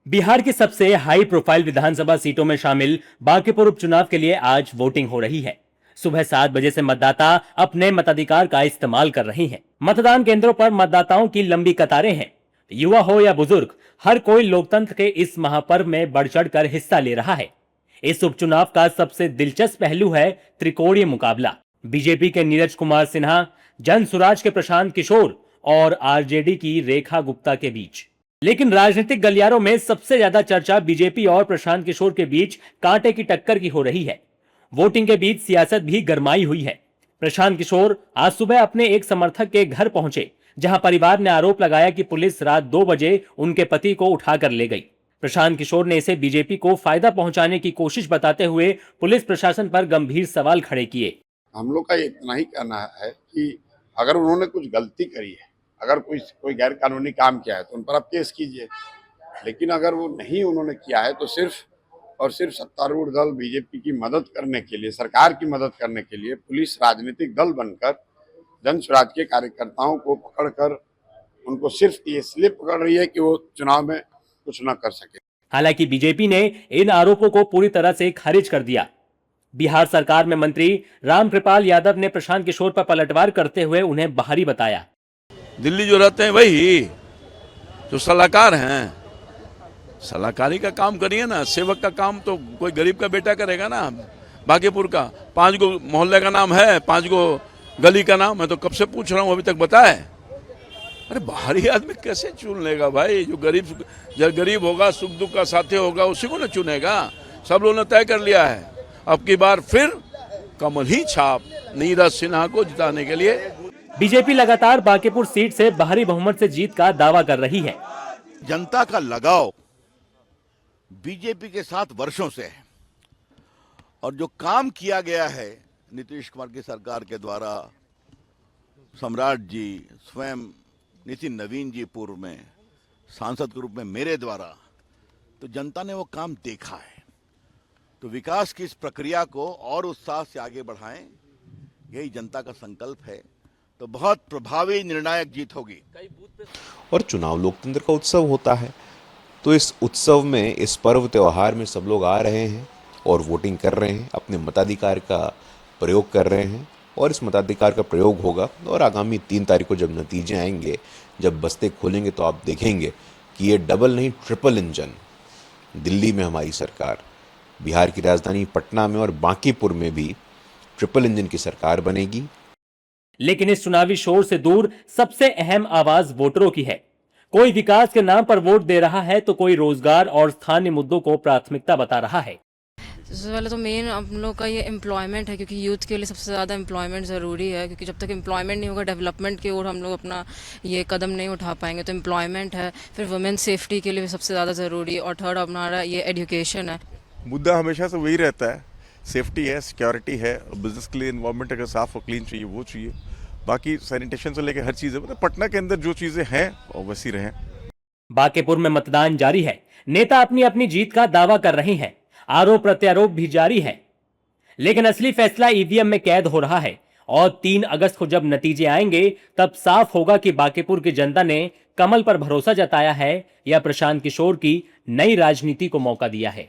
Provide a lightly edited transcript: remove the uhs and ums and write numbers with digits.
बिहार की सबसे high profile विधानसभा सीटों में शामिल बांकीपुर उपचुनाव के लिए आज वोटिंग हो रही है। सुबह 7 बजे से मतदाता अपने मताधिकार का इस्तेमाल कर रहे हैं। मतदान केंद्रों पर मतदाताओं की लंबी कतारें हैं। युवा हो या बुजुर्ग, हर कोई लोकतंत्र के इस महापर्व में बढ़ चढ़कर हिस्सा ले रहा है। इस उपचुनाव का सबसे दिलचस्प पहलू है त्रिकोणीय मुकाबला। बीजेपी के नीरज कुमार सिन्हा, जन सुराज के प्रशांत किशोर और आरजेडी की रेखा गुप्ता के बीच। लेकिन राजनीतिक गलियारों में सबसे ज्यादा चर्चा बीजेपी और प्रशांत किशोर के बीच कांटे की टक्कर की हो रही है। वोटिंग के बीच सियासत भी गरमाई हुई है। प्रशांत किशोर आज सुबह अपने एक समर्थक के घर पहुंचे, जहां परिवार ने आरोप लगाया कि पुलिस रात 2 बजे उनके पति को उठाकर ले गई। प्रशांत किशोर ने इसे बीजेपी को फायदा पहुंचाने की कोशिश बताते हुए पुलिस प्रशासन पर गंभीर सवाल खड़े किए। हम लोग का इतना ही कहना है कि अगर उन्होंने कुछ गलती करी है, अगर कोई गैर कानूनी काम किया है तो उन पर आप केस कीजिए, लेकिन अगर वो नहीं उन्होंने किया है तो सिर्फ और सिर्फ सत्तारूढ़ दल बीजेपी की मदद करने के लिए, सरकार की मदद करने के लिए पुलिस राजनीतिक दल बनकर जन स्वराज के कार्यकर्ताओं को पकड़कर उनको सिर्फ ये इसलिए पकड़ रही है कि वो चुनाव में कुछ न कर सके। हालांकि बीजेपी ने इन आरोपों को पूरी तरह से खारिज कर दिया। बिहार सरकार में मंत्री रामकृपाल यादव ने प्रशांत किशोर पर पलटवार करते हुए उन्हें बाहरी बताया। दिल्ली जो रहते हैं वही जो सलाहकार हैं, सलाहकारी का काम करिए ना। सेवक का काम तो कोई गरीब का बेटा करेगा ना। बांकीपुर का 5 गो मोहल्ले का नाम है, 5 गो गली का नाम है, तो कब से पूछ रहा हूँ, अभी तक बताए। अरे बाहरी आदमी कैसे चुन लेगा भाई? जो गरीब होगा, सुख दुख का साथी होगा, उसी को ना चुनेगा। सब लोगों ने तय कर लिया है अब की बार फिर कमल ही छाप नीरज सिन्हा को जिताने के लिए। बीजेपी लगातार बांकीपुर सीट से भारी बहुमत से जीत का दावा कर रही है। जनता का लगाव बीजेपी के साथ वर्षों से है और जो काम किया गया है नीतीश कुमार की सरकार के द्वारा, सम्राट जी, स्वयं नितिन नवीन जी पूर्व में सांसद के रूप में मेरे द्वारा, तो जनता ने वो काम देखा है। तो विकास की इस प्रक्रिया को और उत्साह से आगे बढ़ाएं, यही जनता का संकल्प है। तो बहुत प्रभावी निर्णायक जीत होगी। और चुनाव लोकतंत्र का उत्सव होता है, तो इस उत्सव में, इस पर्व त्योहार में सब लोग आ रहे हैं और वोटिंग कर रहे हैं, अपने मताधिकार का प्रयोग कर रहे हैं। और इस मताधिकार का प्रयोग होगा और आगामी 3 तारीख को जब नतीजे आएंगे, जब बस्ते खोलेंगे, तो आप देखेंगे कि ये डबल नहीं ट्रिपल इंजन दिल्ली में हमारी सरकार, बिहार की राजधानी पटना में और बांकीपुर में भी ट्रिपल इंजन की सरकार बनेगी। लेकिन इस चुनावी शोर से दूर सबसे अहम आवाज वोटरों की है। कोई विकास के नाम पर वोट दे रहा है तो कोई रोजगार और स्थानीय मुद्दों को प्राथमिकता बता रहा है। सबसे पहले तो मेन हम लोग का ये एम्प्लॉयमेंट है, क्योंकि यूथ के लिए सबसे ज़्यादा एम्प्लॉयमेंट ज़रूरी है। क्योंकि जब तक एम्प्लॉयमेंट नहीं होगा, डेवलपमेंट की ओर हम लोग अपना ये कदम नहीं उठा पाएंगे। तो एम्प्लॉयमेंट है, फिर वुमेन सेफ्टी के लिए भी सबसे ज़्यादा ज़रूरी है, और थर्ड हमारा ये एजुकेशन है। मुद्दा हमेशा से वही रहता है, सेफ्टी है, सिक्योरिटी है। बिजनेस के लिए एनवायरनमेंट अगर साफ और क्लीन चाहिए वो चाहिए, बाकी सैनिटेशन से लेकर हर चीज़ है। मतलब पटना के अंदर जो चीज़ें हैं और वैसी रहें। बांकीपुर में मतदान जारी है। नेता अपनी अपनी जीत का दावा कर रहे हैं। आरोप प्रत्यारोप भी जारी है, लेकिन असली फैसला ईवीएम में कैद हो रहा है। और 3 अगस्त को जब नतीजे आएंगे, तब साफ होगा कि बांकीपुर की जनता ने कमल पर भरोसा जताया है या प्रशांत किशोर की नई राजनीति को मौका दिया है।